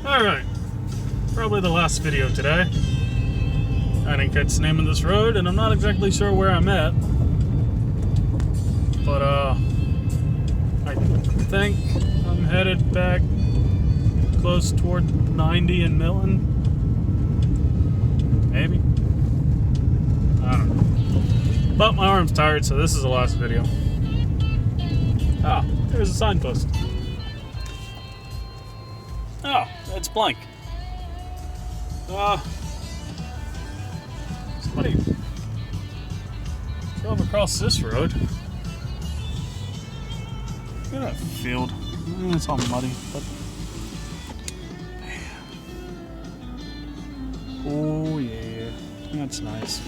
Alright, probably the last video today. I didn't catch the name of this road, and I'm not exactly sure where I'm at. But, I think I'm headed back close toward 90 and Milton. Maybe? I don't know. But my arm's tired, so this is the last video. Ah, there's a signpost. Oh, it's blank. Somebody drove across this road. Look at that field. It's all muddy, but oh yeah, that's nice.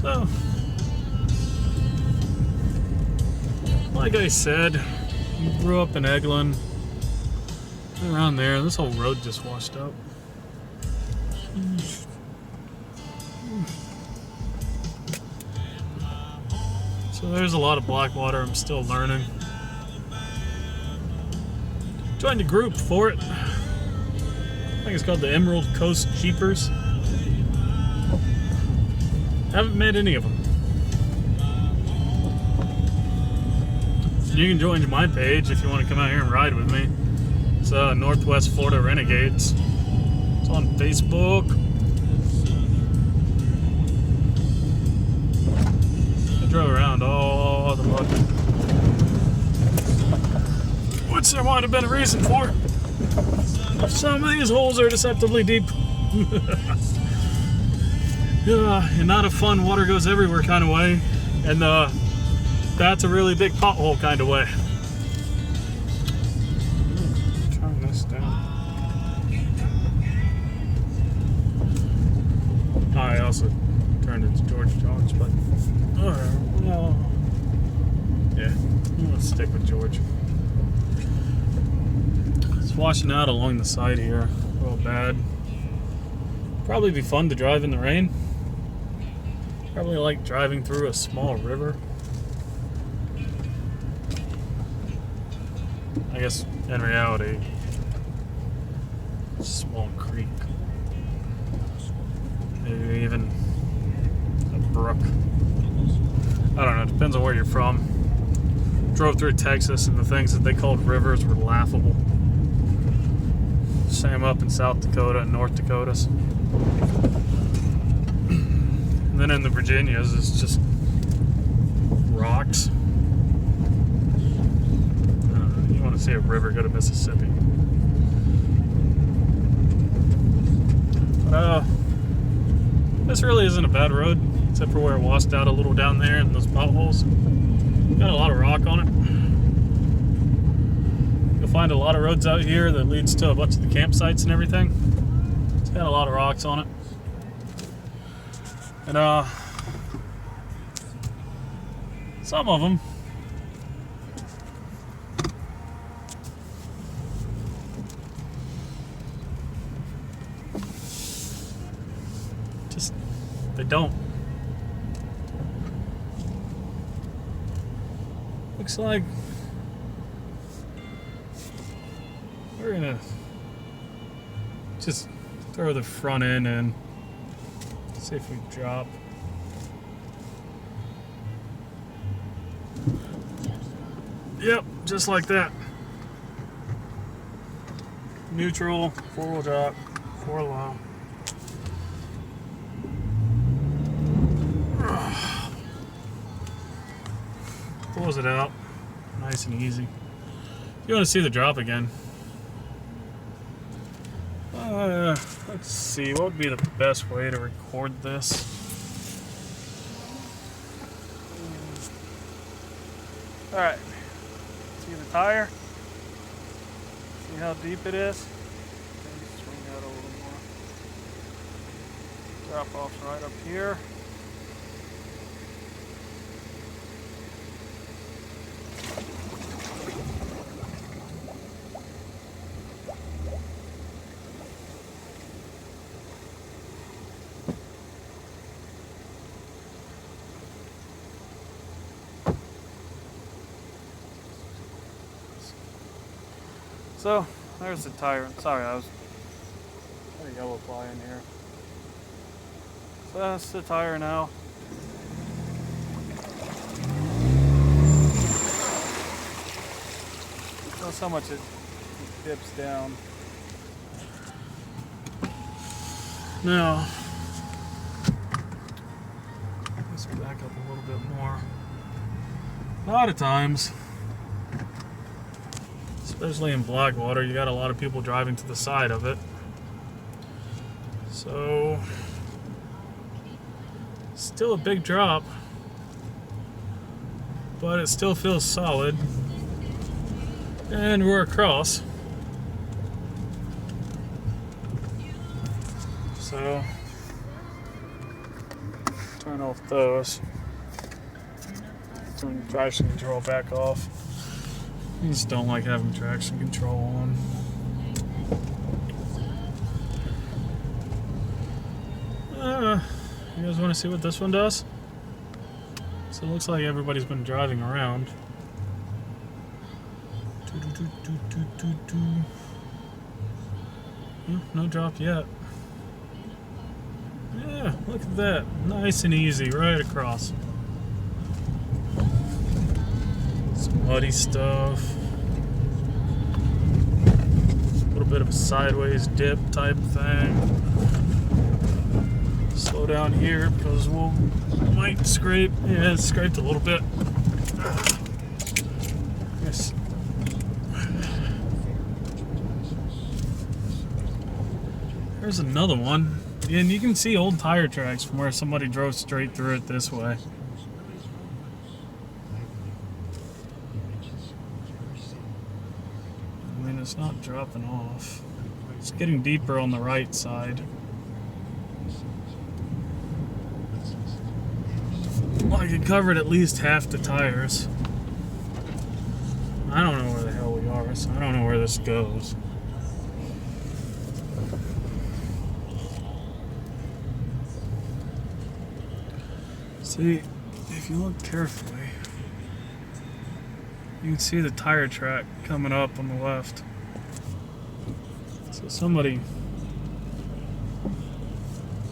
So, like I said, grew up in Eglin, around there. This whole road just washed out. So there's a lot of Blackwater I'm still learning. Joined a group for it. I think it's called the Emerald Coast Jeepers. Haven't met any of them. You can join my page if you want to come out here and ride with me. It's Northwest Florida Renegades. It's on Facebook. I drove around all the mud, which there might have been a reason for. Some of these holes are deceptively deep. Yeah, and not a fun water goes everywhere kind of way, and that's a really big pothole kind of way. Turn this down. I also turned it to George Jones, but well, yeah, let's stick with George. It's washing out along the side here, a little bad. Probably be fun to drive in the rain. Probably like driving through a small river. I guess in reality, it's a small creek. Maybe even a brook. I don't know, it depends on where you're from. Drove through Texas and the things that they called rivers were laughable. Same up in South Dakota and North Dakotas. And then in the Virginias, it's just rocks. You want to see a river, go to Mississippi. But, this really isn't a bad road, except for where it washed out a little down there and those potholes. Got a lot of rock on it. You'll find a lot of roads out here that leads to a bunch of the campsites and everything. It's got a lot of rocks on it. And some of them just, they don't. Looks like we're gonna just throw the front end in. See if we drop. Yep, just like that. Neutral, 4-wheel drop, 4-low. Pulls it out, nice and easy. If you want to see the drop again, let's see, what would be the best way to record this? Alright, see the tire? See how deep it is? Maybe swing out a little more. Drop off right up here. So, there's the tire. Sorry, I was got a yellow fly in here. So that's the tire now. Notice how much it dips down. Now, let's back up a little bit more. A lot of times, especially in Blackwater, you got a lot of people driving to the side of it. So, still a big drop, but it still feels solid. And we're across. So, turn off those. Turn the traction control back off. I just don't like having traction control on. You guys want to see what this one does? So it looks like everybody's been driving around. No drop yet. Yeah, look at that. Nice and easy, right across. Some muddy stuff. A little bit of a sideways dip type thing. Slow down here because we might scrape. Yeah, it scraped a little bit. Yes. There's another one. And you can see old tire tracks from where somebody drove straight through it this way. I mean, it's not dropping off. It's getting deeper on the right side. Like it covered at least half the tires. I don't know where the hell we are, so I don't know where this goes. See, if you look carefully, you can see the tire track coming up on the left. So somebody,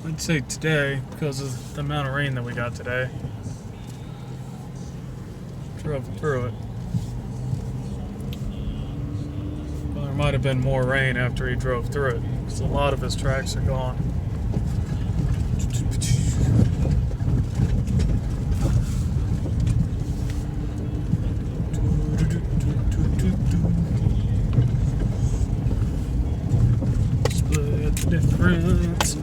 I'd say today, because of the amount of rain that we got today, drove through it. Well, there might have been more rain after he drove through it, because a lot of his tracks are gone. Split the difference.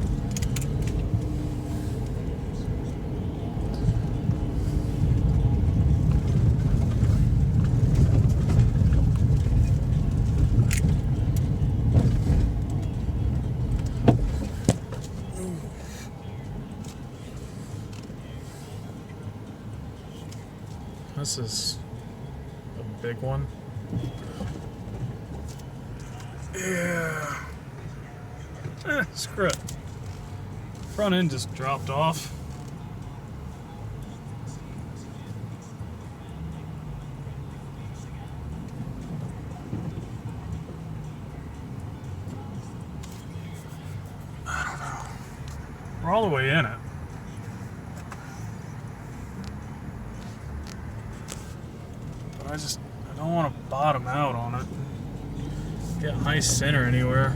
This is a big one. Yeah. Screw it. Front end just dropped off. I don't know. We're all the way in it. I don't want to bottom out on it. Get a nice center anywhere.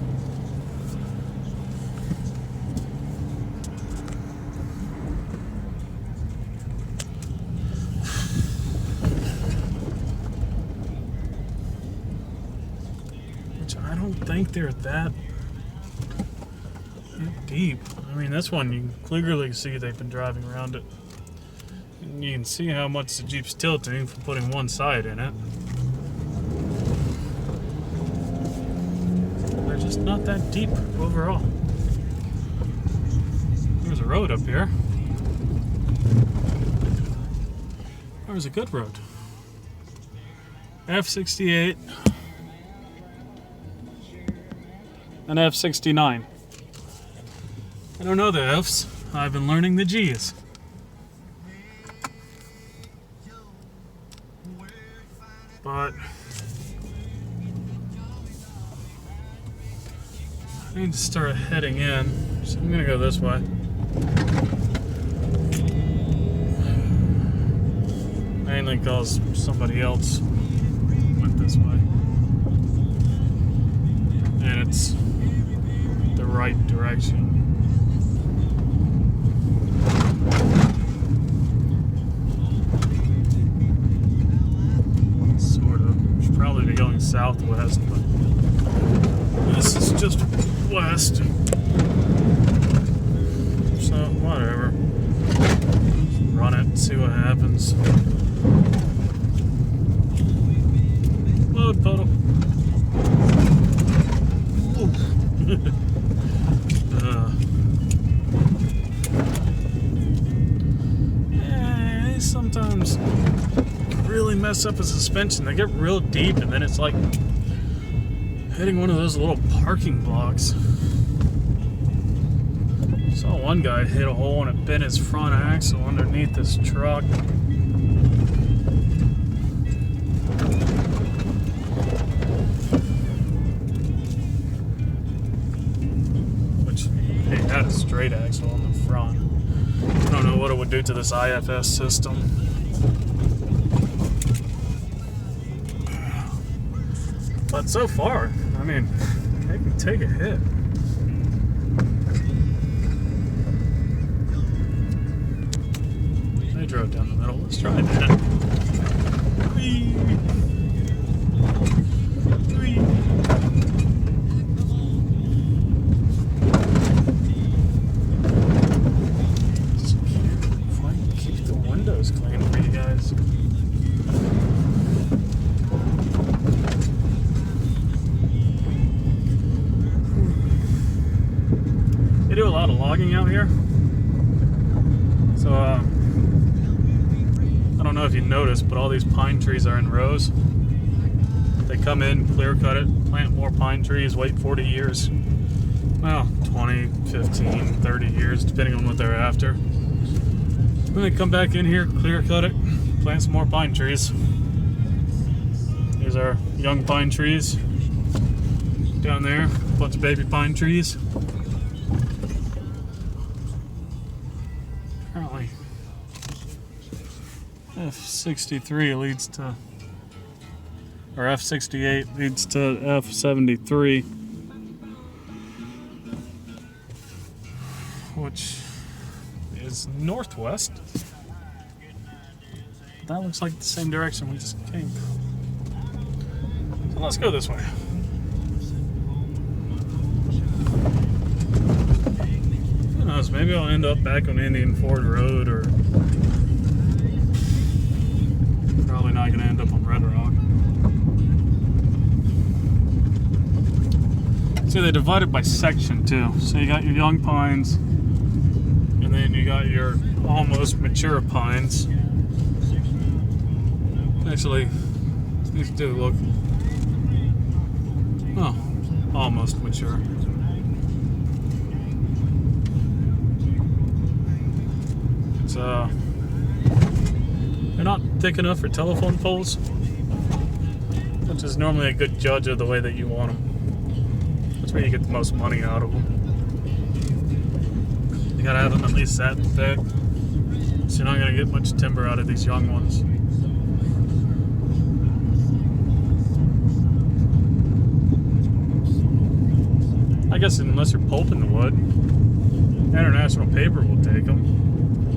Which I don't think they're that deep. I mean, this one you can clearly see they've been driving around it. And you can see how much the Jeep's tilting from putting one side in it. They're just not that deep overall. There's a road up here. There's a good road. F68 and F69. I don't know the F's. I've been learning the G's. But I need to start heading in, so I'm gonna go this way. Mainly because somebody else went this way. And it's the right direction. Sort of. Should probably be going southwest, but this is just west. So, whatever. Run it and see what happens. Load puddle. These sometimes really mess up a suspension. They get real deep, and then it's like hitting one of those little parking blocks. Saw one guy hit a hole and it bent his front axle underneath this truck. Which, he had a straight axle on the front. I don't know what it would do to this IFS system. But so far, I mean, they can take a hit. They drove down the middle. Let's try that. Whee! Whee! Just keep the windows clean for you guys. They do a lot of logging out here. So, I don't know if you noticed, but all these pine trees are in rows. They come in, clear cut it, plant more pine trees, wait 40 years. Well, 20, 15, 30 years, depending on what they're after. Then they come back in here, clear cut it, plant some more pine trees. Here's our young pine trees. Down there, a bunch of baby pine trees. Apparently, F63 leads to, or F68 leads to F73, which is northwest. That looks like the same direction we just came. So let's go this way. Who knows, maybe I'll end up back on Indian Ford Road, or probably not gonna end up on Red Rock. See, they divide it by section too. So you got your young pines, and then you got your almost mature pines. Actually, these do look, oh, almost mature. It's they're not thick enough for telephone poles, which is normally a good judge of the way that you want them. That's where you get the most money out of them. You gotta have them at least that thick, so you're not gonna get much timber out of these young ones. I guess unless you're pulping the wood, International Paper will take them.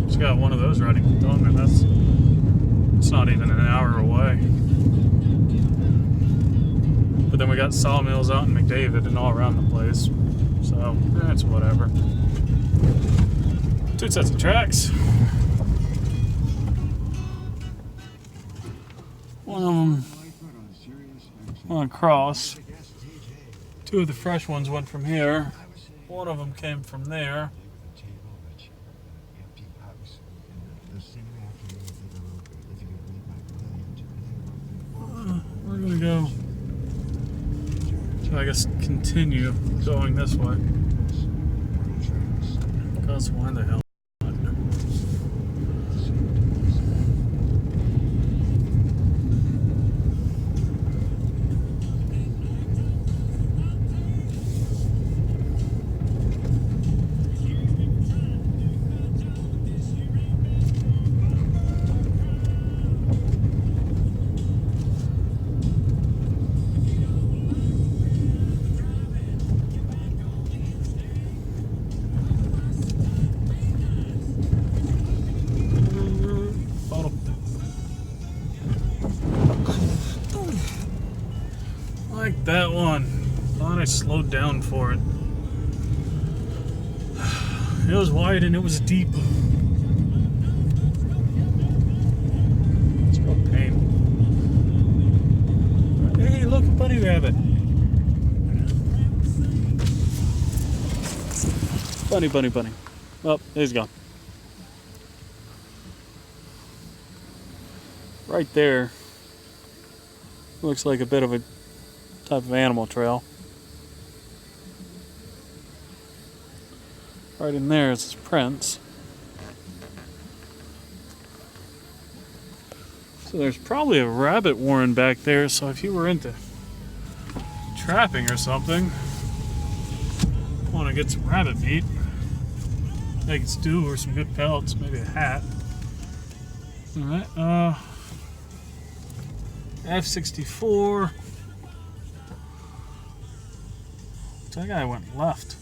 Just got one of those ready to done, and it's not even an hour away. But then we got sawmills out in McDavid and all around the place, so it's whatever. 2 sets of tracks. One of them went across. 2 of the fresh ones went from here. One of them came from there. We're gonna go, so I guess continue going this way. Because why the hell not? like that one. Thought I slowed down for it. It was wide and it was deep. It's real pain. Hey, look, a bunny rabbit. Bunny, bunny, bunny. Oh, he's gone. Right there looks like a bit of a type of animal trail. Right in there is his prints. So there's probably a rabbit warren back there, so if you were into trapping or something, want to get some rabbit meat, make it stew or some good pellets, maybe a hat. Alright, F64. That guy went left.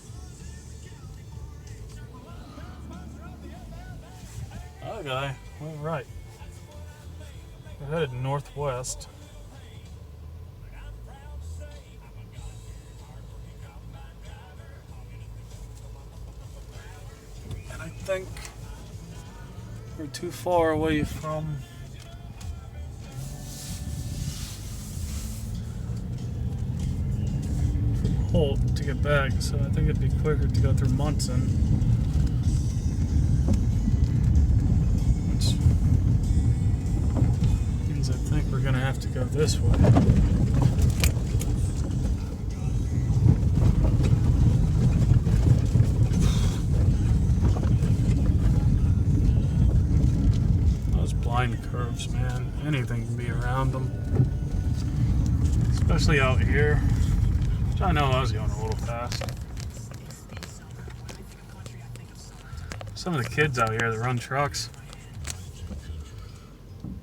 That guy went right. We're headed northwest. And I think we're too far away from Holt to get back, so I think it'd be quicker to go through Munson. Which means I think we're gonna have to go this way. Those blind curves, man. Anything can be around them. Especially out here. I know I was going a little fast. Some of the kids out here that run trucks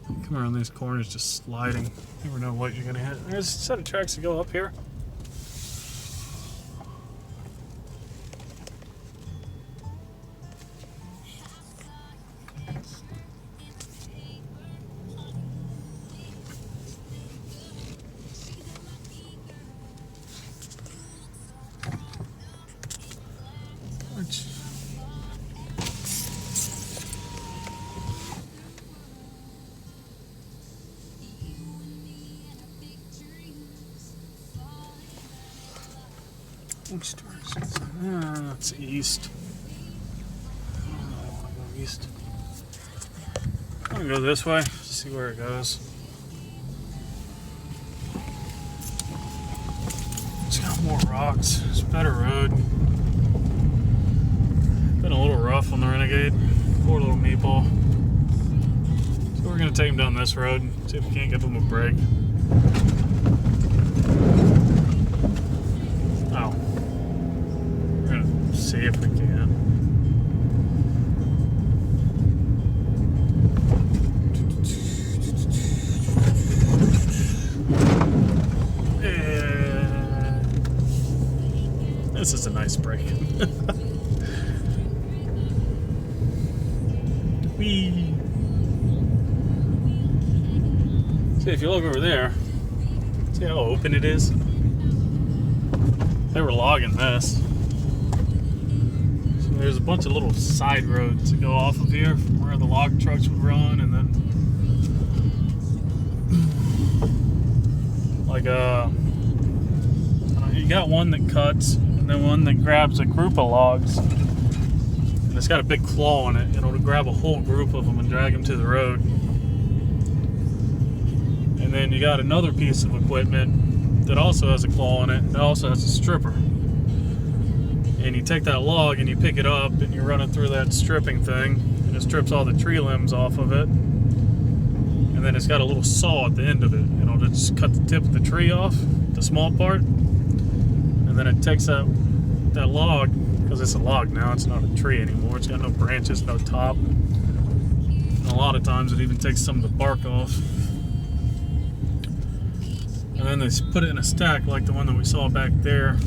come around these corners just sliding. You never know what you're gonna hit. There's a set of tracks that go up here. Which direction is that? That's east. I want to go east. I'm going to go this way, see where it goes. It's got more rocks. It's a better road. Been a little rough on the Renegade. Poor little meatball. So we're going to take him down this road, see if we can't give him a break. Oh. See if we can. This is a nice break. Whee! See, if you look over there, see how open it is? They were logging this. There's a bunch of little side roads that go off of here from where the log trucks would run, and then like you got one that cuts and then one that grabs a group of logs, and it's got a big claw on it. It'll grab a whole group of them and drag them to the road. And then you got another piece of equipment that also has a claw on it that also has a stripper. And you take that log and you pick it up and you run it through that stripping thing, and it strips all the tree limbs off of it. And then it's got a little saw at the end of it. It'll just cut the tip of the tree off, the small part. And then it takes that log, because it's a log now, it's not a tree anymore. It's got no branches, no top. And a lot of times it even takes some of the bark off. And then they put it in a stack like the one that we saw back there.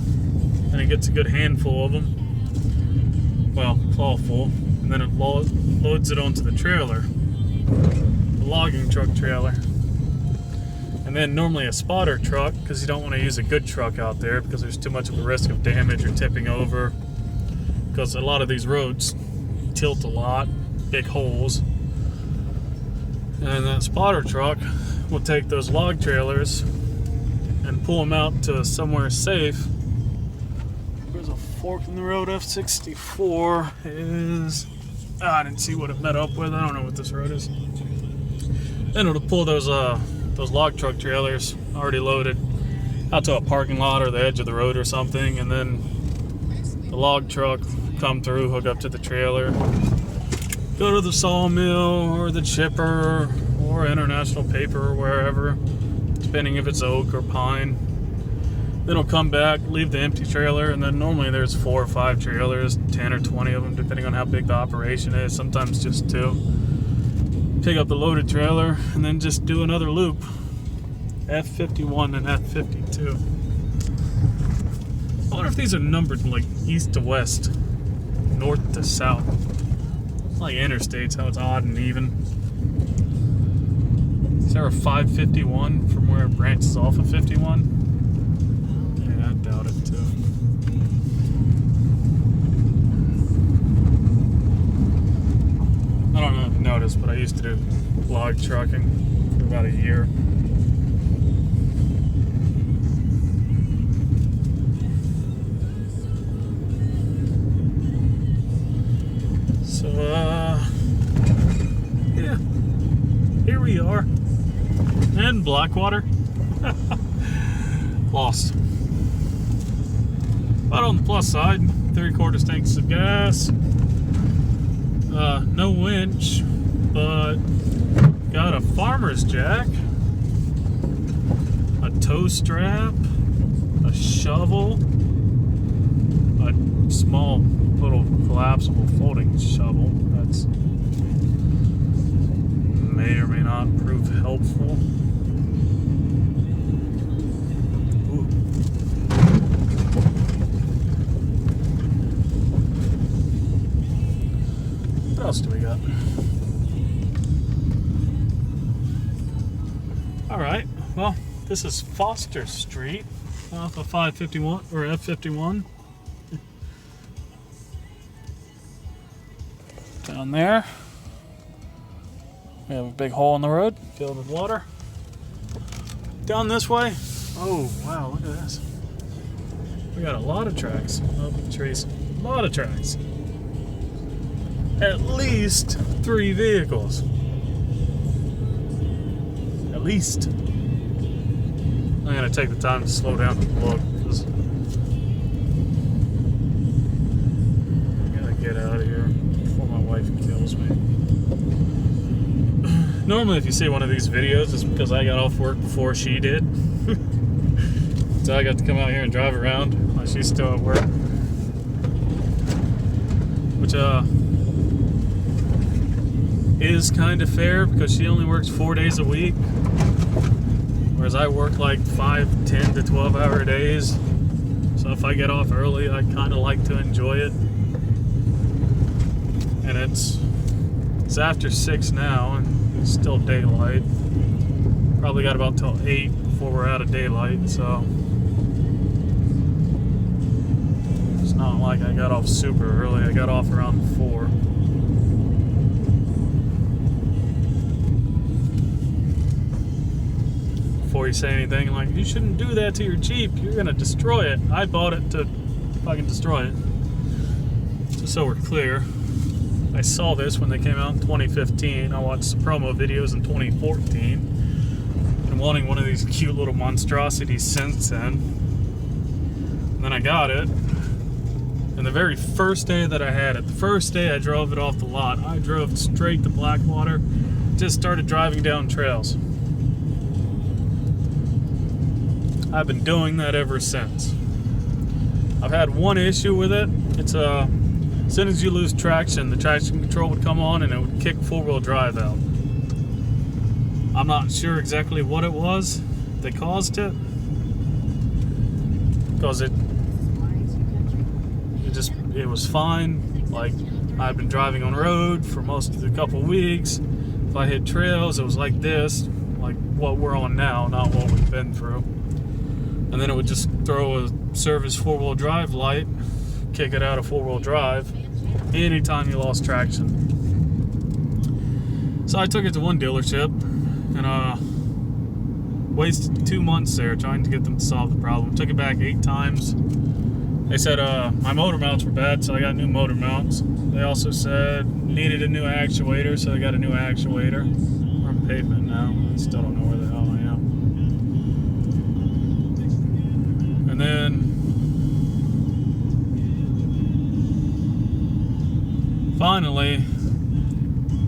And it gets a good handful of them, well, clawful, and then it loads it onto the trailer, the logging truck trailer. And And then normally a spotter truck, because you don't want to use a good truck out there because there's too much of a risk of damage or tipping over. Because a lot of these roads tilt a lot, big holes. And that spotter truck will take those log trailers and pull them out to somewhere safe. There's a fork in the road. F64 is... I didn't see what it met up with. I don't know what this road is. Then it'll pull those log truck trailers already loaded out to a parking lot or the edge of the road or something, and then the log truck come through, hook up to the trailer, go to the sawmill or the chipper or International Paper or wherever, depending if it's oak or pine. Then it'll come back, leave the empty trailer, and then normally there's 4 or 5 trailers, 10 or 20 of them, depending on how big the operation is, sometimes just 2. Pick up the loaded trailer, and then just do another loop. F51 and F52. I wonder if these are numbered like east to west, north to south. Like interstates, how it's odd and even. Is there a 551 from where it branches off of 51? Yeah, I doubt it too. I don't know if you noticed, but I used to do log trucking for about a year. So, yeah, here we are in Blackwater. Lost. But on the plus side, 3/4 tanks of gas. No winch, but got a farmer's jack, a tow strap, a shovel, a small little collapsible folding shovel that's may or may not prove helpful. Ooh. What else do we got? Alright, well, this is Foster Street off of 551 or F51. Down there, we have a big hole in the road filled with water. Down this way, oh wow, look at this. We got a lot of tracks up the trees, a lot of tracks. At least 3 vehicles. At least. I'm gonna take the time to slow down and look because I gotta get out of here before my wife kills me. Normally if you see one of these videos it's because I got off work before she did. So I got to come out here and drive around while she's still at work. Which is kind of fair because she only works 4 days a week. Whereas I work like 5, 10 to 12 hour days. So if I get off early I kind of like to enjoy it. And it's after 6 now and it's still daylight. Probably got about till 8 before we're out of daylight, so it's not like I got off super early. I got off around 4. Before you say anything like, you shouldn't do that to your Jeep, you're gonna destroy it. I bought it to fucking destroy it. Just so we're clear, I saw this when they came out in 2015. I watched the promo videos in 2014 and wanting one of these cute little monstrosities since then. And then I got it, and the very first day that I had it, the first day I drove it off the lot, I drove straight to Blackwater, just started driving down trails. I've been doing that ever since. I've had one issue with it. It's as soon as you lose traction, the traction control would come on and it would kick 4-wheel drive out. I'm not sure exactly what it was that caused it, because it was fine. Like, I've been driving on road for most of the couple weeks. If I hit trails, it was like this, like what we're on now, not what we've been through. And then it would just throw a service 4-wheel drive light, kick it out of 4-wheel drive anytime you lost traction. So I took it to one dealership and wasted 2 months there trying to get them to solve the problem. Took it back 8 times. They said my motor mounts were bad, so I got new motor mounts. They also said needed a new actuator, so I got a new actuator. We're on pavement now. I still don't know where the hell I am. And then finally,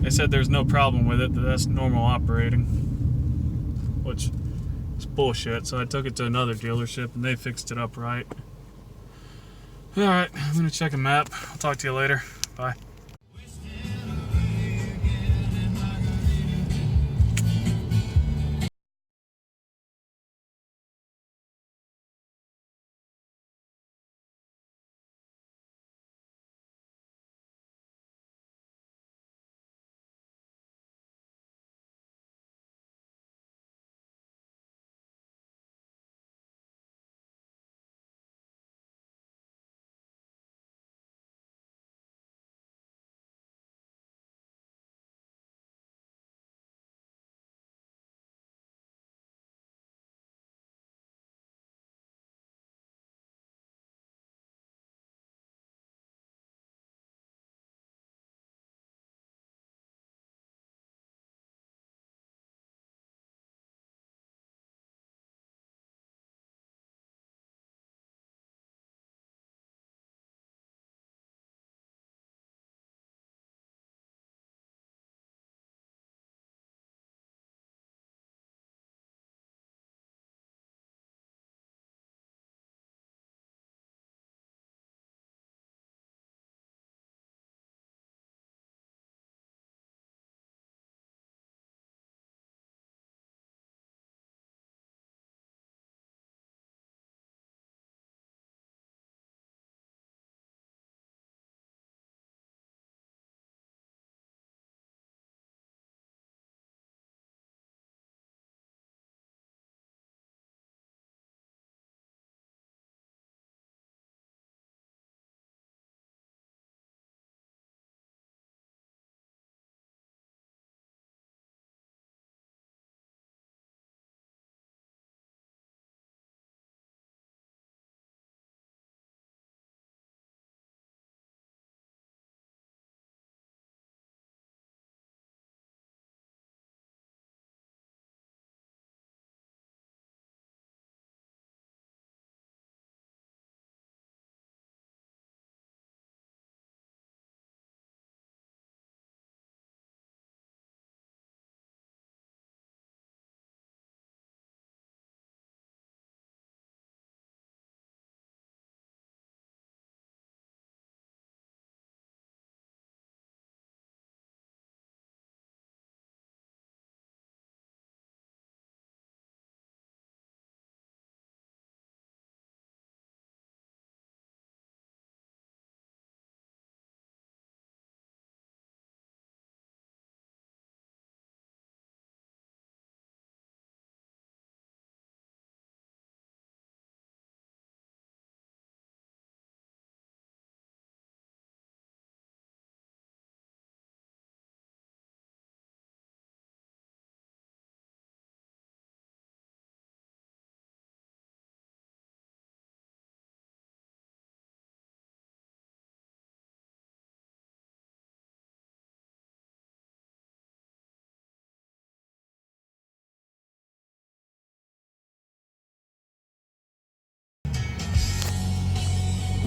they said there's no problem with it, that that's normal operating, which is bullshit. So I took it to another dealership and they fixed it up right. Alright, I'm gonna check a map. I'll talk to you later. Bye.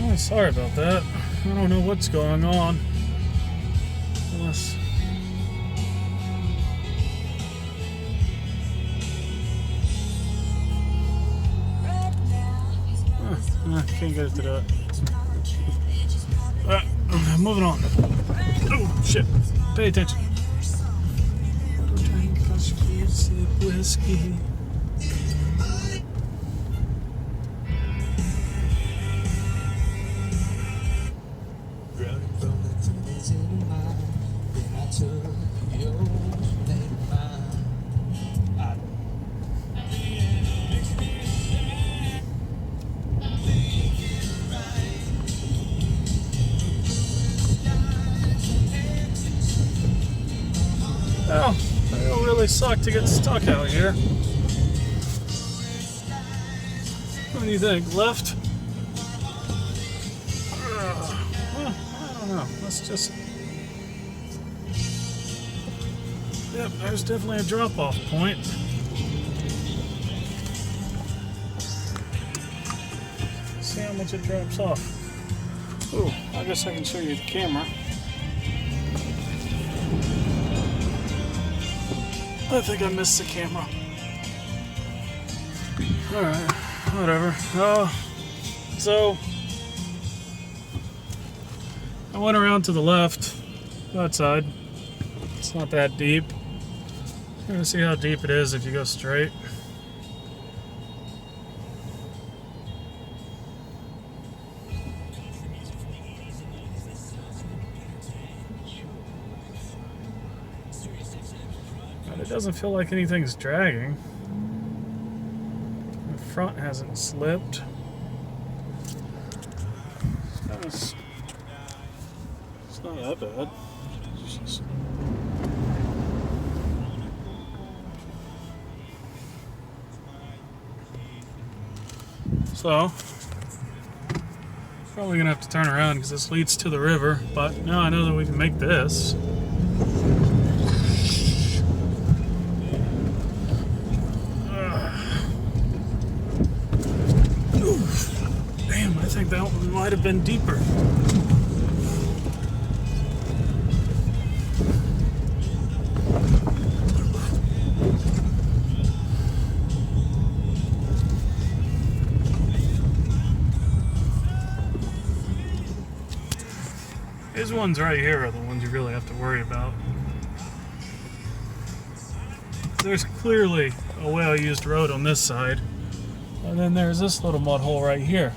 Oh, sorry about that. I don't know what's going on. Unless... I can't get it to do it. Moving on. Oh, shit. Pay attention. Whiskey. suck to get stuck out here. What do you think? Left? Well, I don't know. Let's just... Yep, there's definitely a drop-off point. See how much it drops off. Ooh, I guess I can show you the camera. I think I missed the camera. Alright, whatever. So I went around to the left, that side. It's not that deep. You're gonna see how deep it is if you go straight. But it doesn't feel like anything's dragging. The front hasn't slipped. It's not that bad. So, probably gonna have to turn around because this leads to the river, but now I know that we can make this. Damn, I think that one might have been deeper. These ones right here are the ones you really have to worry about. There's clearly a well-used road on this side, and then there's this little mud hole right here,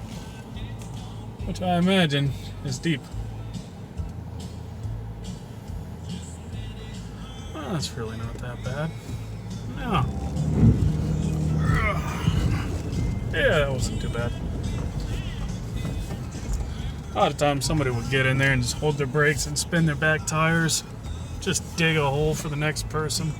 which I imagine is deep. Well, that's really not that bad. No. Yeah, that wasn't too bad. A lot of times somebody would get in there and just hold their brakes and spin their back tires. Just dig a hole for the next person.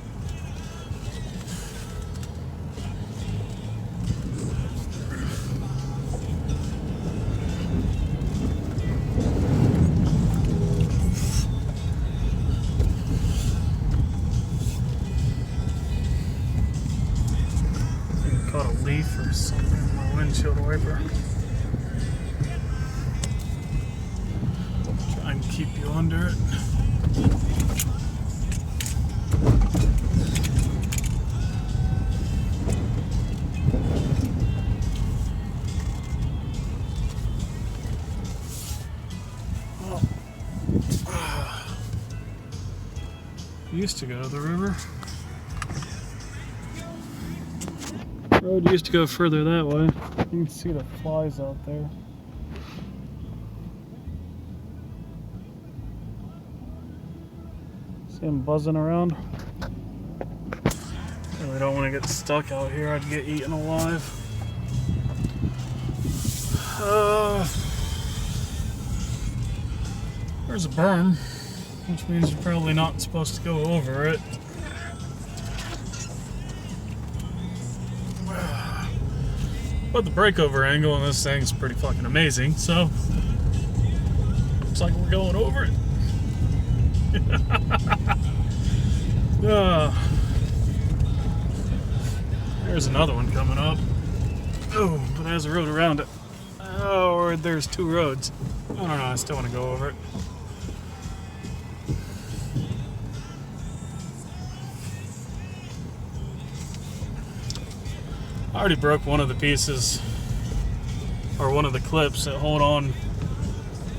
I caught a leaf or something in my windshield wiper. Keep you under it. Well, used to go to the river. Road used to go further that way. You can see the flies out there. Him buzzing around. Really don't want to get stuck out here. I'd get eaten alive. There's a berm, which means you're probably not supposed to go over it. But the breakover angle on this thing is pretty fucking amazing, so looks like we're going over it. There's another one coming up. Oh, but it has a road around it. Oh, or there's two roads. I don't know, I still want to go over it. I already broke one of the pieces, or one of the clips that hold on.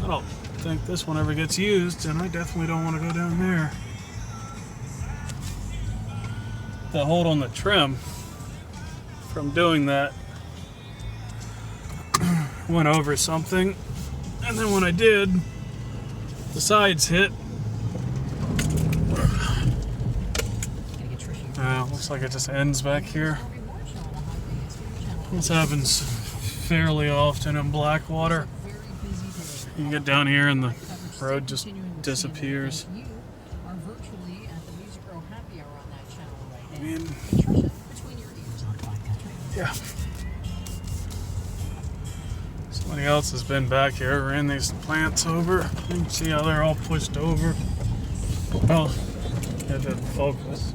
I don't think this one ever gets used, and I definitely don't want to go down there. The hold on the trim from doing that went over something, and then when I did, the sides hit. Looks like it just ends back here. This happens fairly often in Blackwater. You get down here and the road just disappears. mean, yeah. Somebody else has been back here, ran these plants over. You can see how they're all pushed over. Oh, had to focus.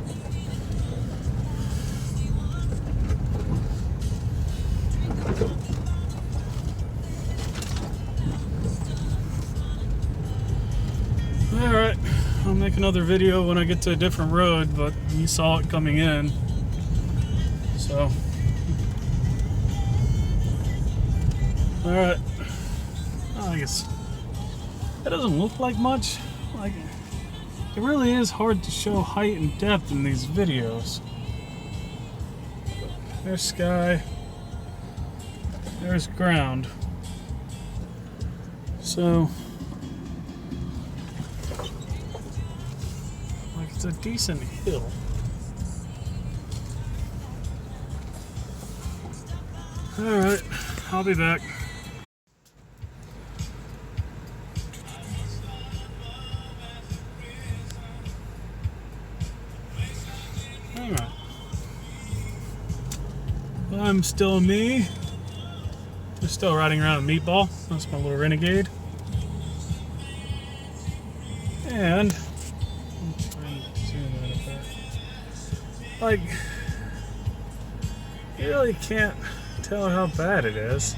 Alright, I'll make another video when I get to a different road, but you saw it coming in. So, alright. I guess it doesn't look like much. Like, it really is hard to show height and depth in these videos. There's sky. There's ground. So, like, it's a decent hill. Alright, I'll be back. Alright. I'm still me. Just still riding around a meatball. That's my little Renegade. And I'm trying to zoom in a bit. Like, you really can't tell how bad it is.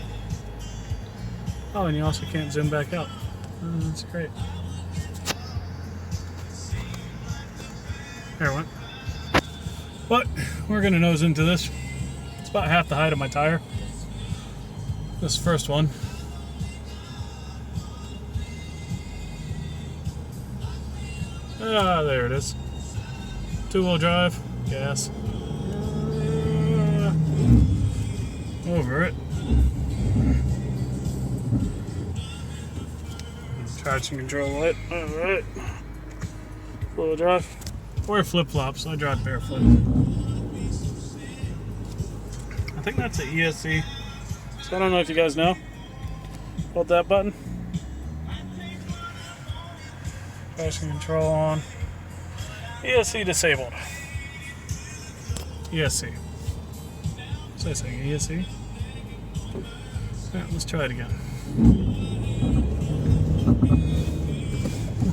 Oh, and you also can't zoom back out. Oh, that's great. There it went. But we're gonna nose into this. It's about half the height of my tire. This first one. Ah, there it is. Two-wheel drive, gas. Over it. Traction control light. Alright. Four-wheel drive. Wear flip-flops. I drive barefoot. I think that's an ESC. So I don't know if you guys know. Hold that button. Traction control on. ESC disabled. ESC. So I say ESC. Alright, let's try it again.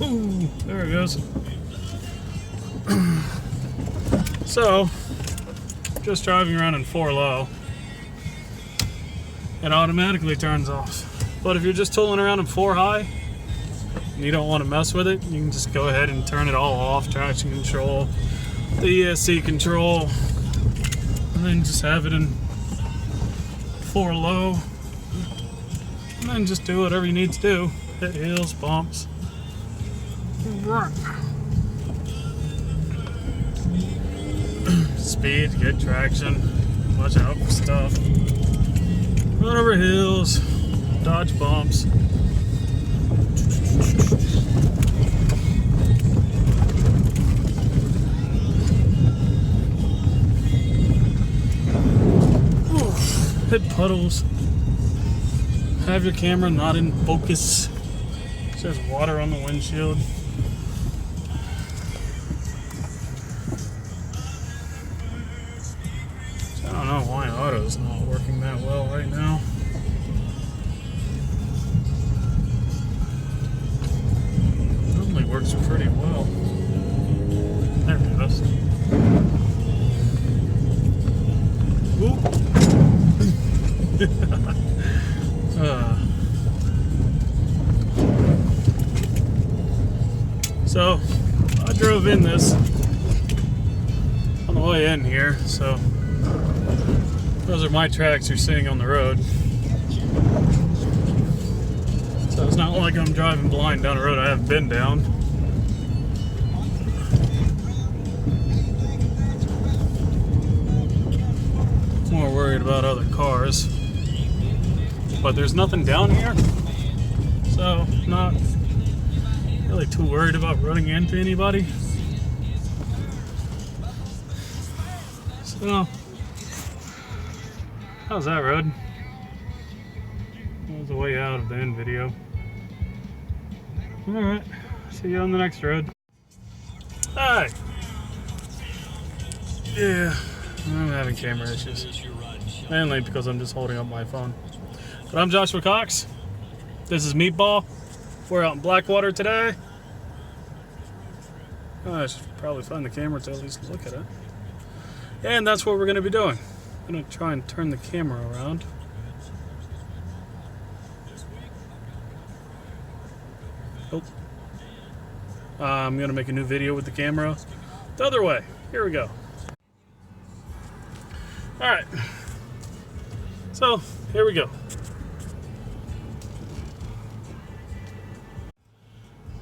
Woo, there it goes. So, just driving around in 4 low, it automatically turns off. But if you're just tooling around in 4 high, and you don't want to mess with it, you can just go ahead and turn it all off. Traction control, the ESC control, and then just have it in 4 low, and then just do whatever you need to do. Hit hills, bumps. Speed, get traction, watch out for stuff. Run over hills, dodge bumps. Hit puddles. Have your camera not in focus. There's water on the windshield. I don't know why auto's not working that well right now. Normally works pretty well. There it goes. Whoop. So I drove in this on the way in here, so those are my tracks you're seeing on the road. So it's not like I'm driving blind down a road I haven't been down. More worried about other cars. But there's nothing down here, so not really too worried about running into anybody. So, how's that road? That was the way out of the end video. Alright, see you on the next road. Hi! Yeah, I'm having camera issues. Mainly because I'm just holding up my phone. But I'm Joshua Cox. This is Meatball. We're out in Blackwater today. I should probably find the camera to at least look at it. And that's what we're going to be doing. I'm going to try and turn the camera around. Oh. I'm going to make a new video with the camera the other way. Here we go. Alright. So, here we go.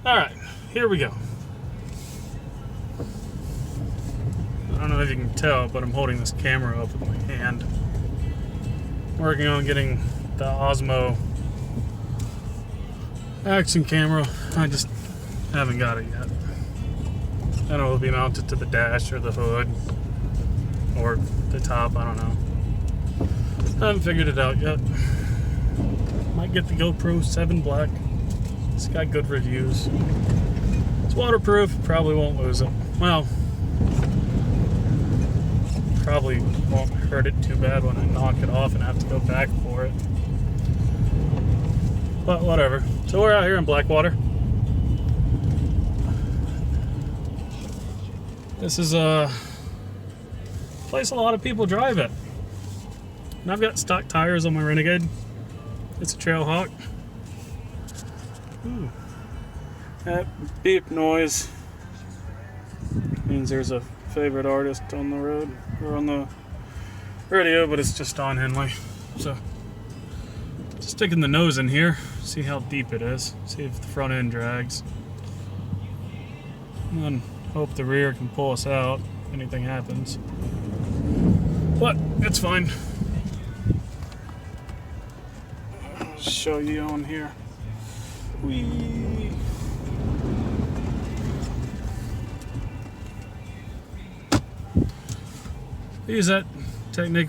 Alright, here we go. I don't know if you can tell, but I'm holding this camera up with my hand. Working on getting the Osmo action camera. I just haven't got it yet. I don't know if it'll be mounted to the dash or the hood or the top, I don't know. I haven't figured it out yet. Might get the GoPro 7 Black. It's got good reviews. It's waterproof, probably won't lose it. Well, probably won't hurt it too bad when I knock it off and have to go back for it. But whatever. So we're out here in Blackwater. This is a place a lot of people drive at. And I've got stock tires on my Renegade. It's a Trailhawk. Ooh. That beep noise means there's a favorite artist on the road or on the radio, but it's just on Henley. So just sticking the nose in here, see how deep it is, see if the front end drags, and then hope the rear can pull us out if anything happens. But it's fine. I'll show you on here. Whee! I use that technique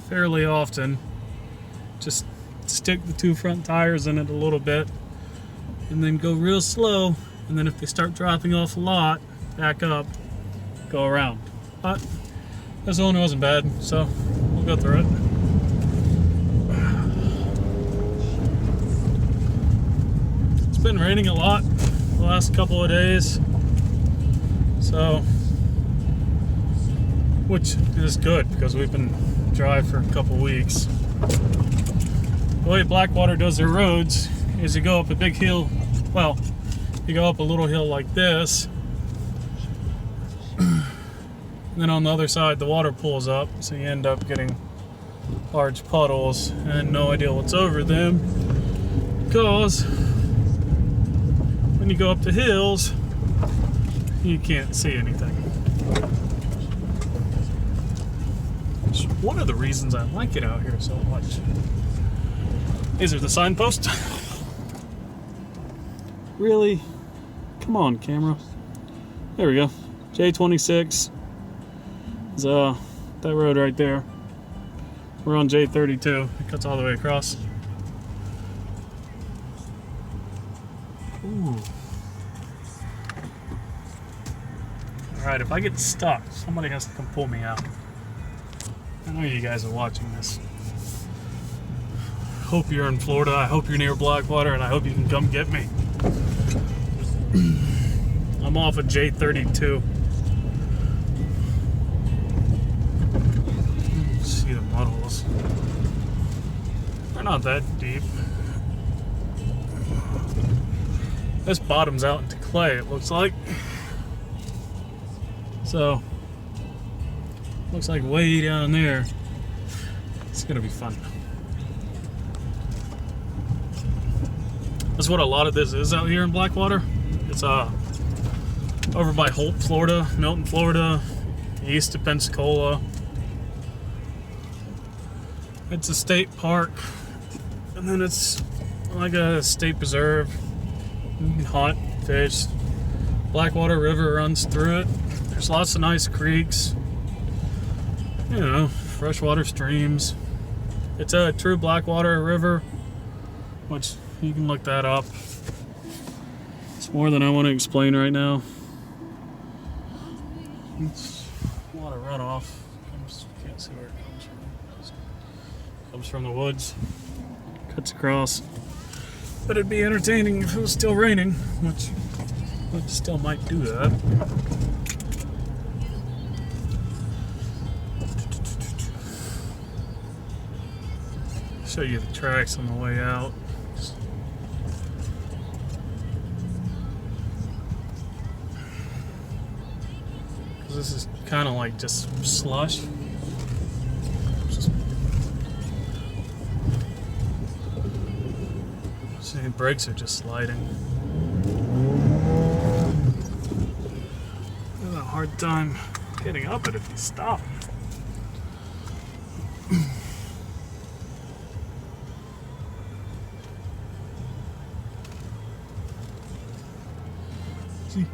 fairly often. Just stick the two front tires in it a little bit and then go real slow, and then if they start dropping off a lot, back up, go around. But this one wasn't bad, so we'll go through it. It's been raining a lot the last couple of days, so which is good because we've been dry for a couple weeks. The way Blackwater does their roads is you go up a big hill, well, you go up a little hill like this, and then on the other side the water pulls up, so you end up getting large puddles and no idea what's over them, because when you go up the hills you can't see anything. It's one of the reasons I like it out here so much. These are the signposts. Really? Come on, camera. There we go. J26 is that road right there. We're on J32. It cuts all the way across. Ooh. Alright, if I get stuck, somebody has to come pull me out. I know you guys are watching this. Hope you're in Florida, I hope you're near Blackwater, and I hope you can come get me. I'm off of J32. See the mud holes. They're not that deep. This bottoms out into clay, it looks like. So, looks like way down there. It's gonna be fun. That's what a lot of this is out here in Blackwater. It's over by Holt, Florida, Milton, Florida, east of Pensacola. It's a state park, and then it's like a state preserve. You can hunt, fish. Blackwater River runs through it. There's lots of nice creeks. You know, freshwater streams. It's a true Blackwater River, which you can look that up. It's more than I want to explain right now. It's a lot of runoff. Comes from the woods, cuts across. But it'd be entertaining if it was still raining, which it still might do that. Show you the tracks on the way out. This is kind of like just slush. See, the brakes are just sliding. Having a hard time getting up it if you stop. See?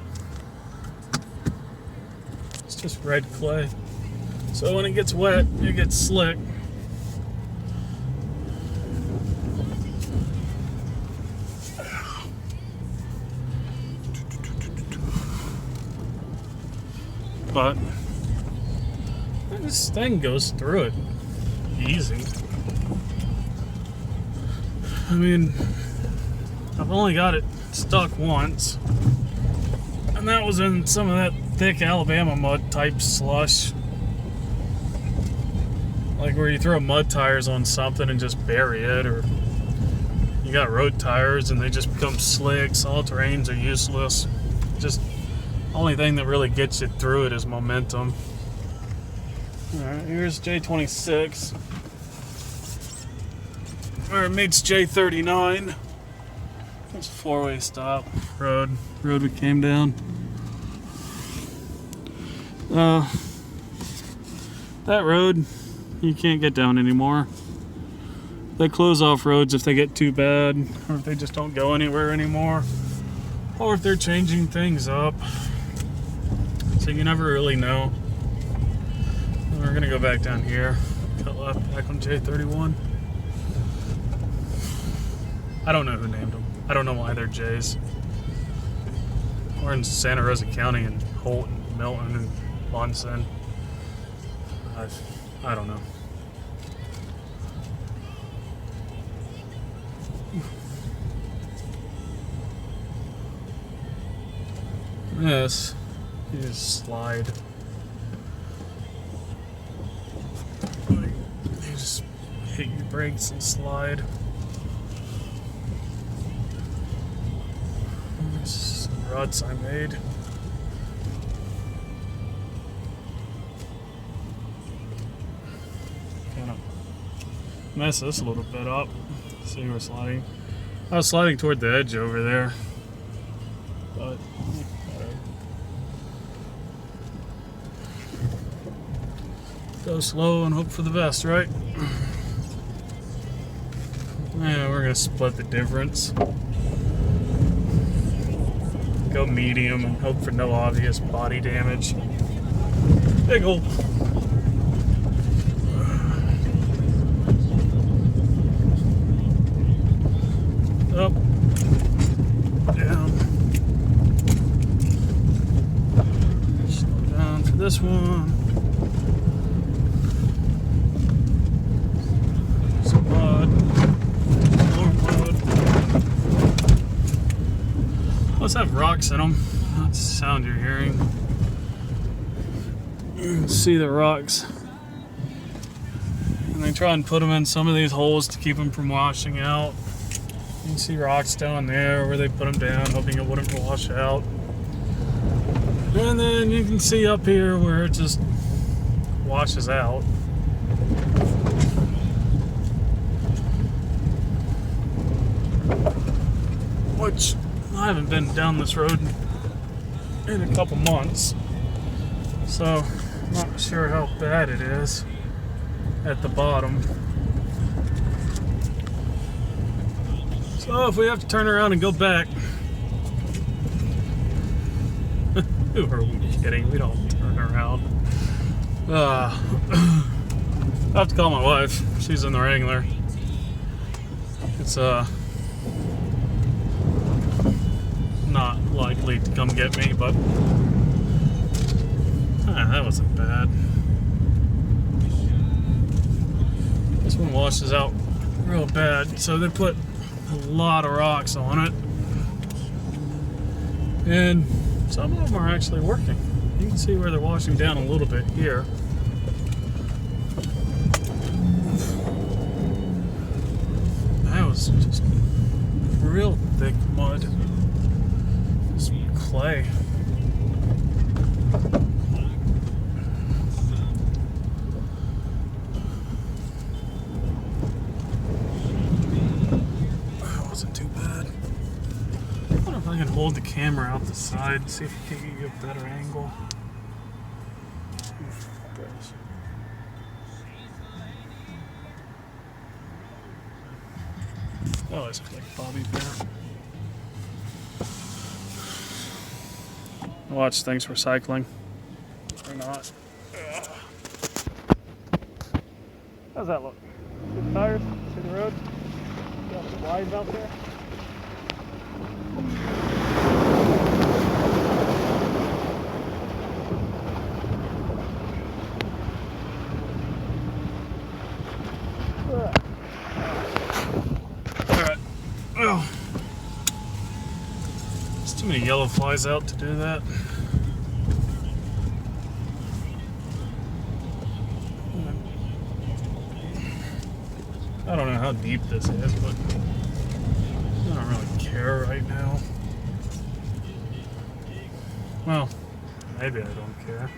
It's just red clay. So when it gets wet, it gets slick. But this thing goes through it easy. I mean, I've only got it stuck once, and that was in some of that thick Alabama mud type slush, like where you throw mud tires on something and just bury it, or you got road tires and they just become slick. All terrains are useless. Just only thing that really gets you through it is momentum. Alright, here's J26. Where it meets J39. There's a four-way stop. Road we came down. That road you can't get down anymore. They close off roads if they get too bad, or if they just don't go anywhere anymore, or if they're changing things up. So you never really know. And we're gonna go back down here, cut left back on J31. I don't know who named them. I don't know why they're J's. We're in Santa Rosa County and Holt and Milton and Munson. I don't know. Yes. You just slide. You just hit your brakes and slide. This is some ruts I made. Kind of mess this a little bit up. See, we're sliding. I was sliding toward the edge over there, but go slow and hope for the best, right? Yeah, we're gonna split the difference. Go medium and hope for no obvious body damage. Big ol' up, down. Slow down for this one. Let's have rocks in them. That's the sound you're hearing. You can see the rocks. And they try and put them in some of these holes to keep them from washing out. You can see rocks down there where they put them down, hoping it wouldn't wash out. And then you can see up here where it just washes out. Which, I haven't been down this road in a couple months, so I'm not sure how bad it is at the bottom. So if we have to turn around and go back, who are we kidding? We don't turn around. I have to call my wife. She's in the Wrangler. It's not likely to come get me, but that wasn't bad. Just one washes out real bad, so they put a lot of rocks on it, and some of them are actually working. You can see where they're washing down a little bit here. That was just real thick mud. Just clay. That wasn't too bad. I wonder if I can hold the camera out the side, see if I can get you a better angle. Oh, it's like Bobby Bear. Watch, thanks for cycling. Or not. Ugh. How's that look? See the tires? See the road? Got the lines out there? Alright. Oh. There's too many yellow flies out to do that. I don't know how deep this is, but I don't really care right now. Well, maybe I don't care.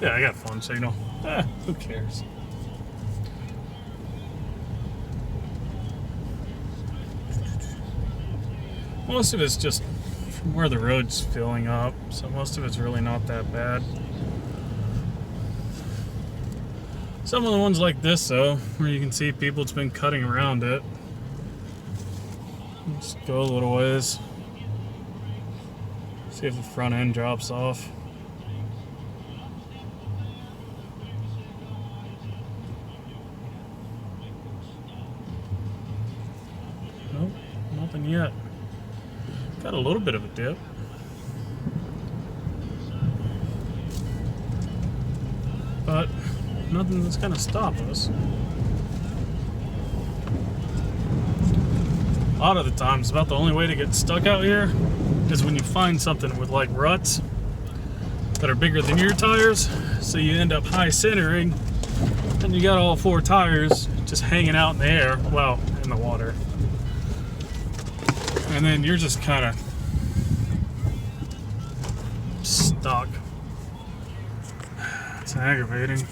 Yeah, I got phone signal. Who cares? Most of it's just from where the road's filling up, so most of it's really not that bad. Some of the ones like this, though, where you can see people's been cutting around it. Just go a little ways. See if the front end drops off. Nope, nothing yet. Got a little bit of a dip. But nothing that's gonna stop us. A lot of the times, about the only way to get stuck out here is when you find something with like ruts that are bigger than your tires, so you end up high centering, and you got all four tires just hanging out in the air, well, in the water. And then you're just kind of stuck. It's aggravating.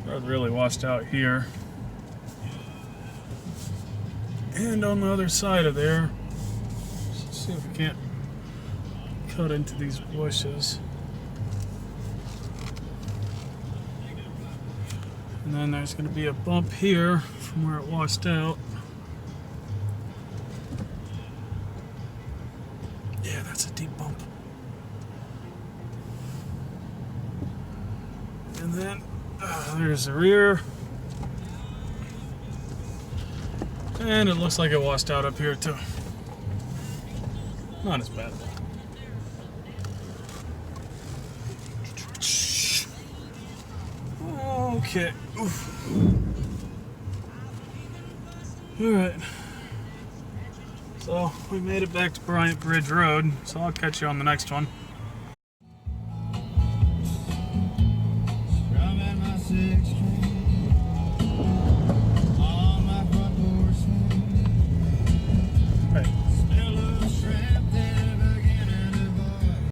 Road really washed out here. And on the other side of there, let's see if we can't cut into these bushes. And then there's going to be a bump here from where it washed out. Yeah, that's a deep bump. And then there's the rear. And it looks like it washed out up here too. Not as bad. Okay. Oof. Alright. So we made it back to Bryant Bridge Road, so I'll catch you on the next one. Driving my 6 string.